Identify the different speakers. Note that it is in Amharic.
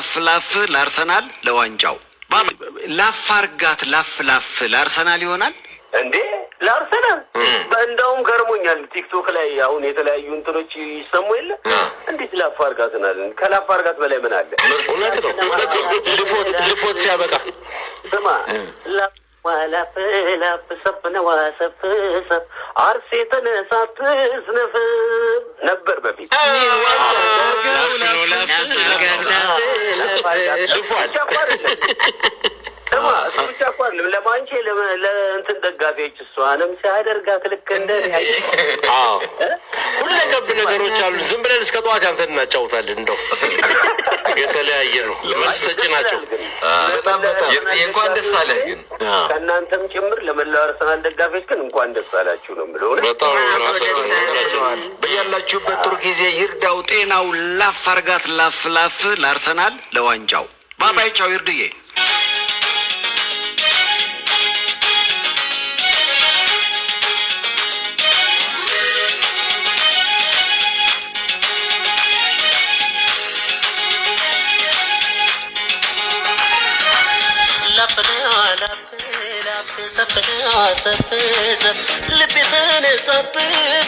Speaker 1: ላፍ ላፍ ለአርሰናል ለዋንጫው ላፍ አርጋት ላፍ ላፍ ለአርሰናል ይሆናል
Speaker 2: እንዴ? ለአርሰናል እንደውም ገርሞኛል። ቲክቶክ ላይ አሁን የተለያዩ እንትኖች ይሰሙ የለ እንዴት ላፍ አርጋትናል? ከላፍ አርጋት በላይ ምን አለ?
Speaker 3: እውነት ነው። ልፎት ሲያበቃ
Speaker 2: ስማ ላፍ ላፍ ሰፍነዋ ሰፍ ሰፍ አርሴ ተነሳት ዝነፍ ነበር በፊት ብቻ እኮ አይደለም ለማንቼ ለእንትን ደጋፊዎች እሷንም ሲያደርጋት ልክ እንደ
Speaker 3: ሁለገብ ነገሮች አሉ። ዝም ብለን እስከ ጠዋት አንተን እናጫውታለን። እንደው የተለያየ ነው። መልስ ሰጪ ናቸው።
Speaker 4: በጣም እንኳን ደስ አለህ ግን
Speaker 2: ከእናንተም ጭምር ለመላው አርሰናል ደጋፊዎች ግን እንኳን ደስ አላችሁ ነው የምለው።
Speaker 3: በጣም
Speaker 1: በያላችሁበት ጥሩ ጊዜ ይርዳው ጤናው። ላፍ አርጋት ላፍ ላፍ ለአርሰናል ለዋንጫው ባባይቻው ይርድዬ
Speaker 5: ሰፍ ሰፍ ልቤ ተነሳበት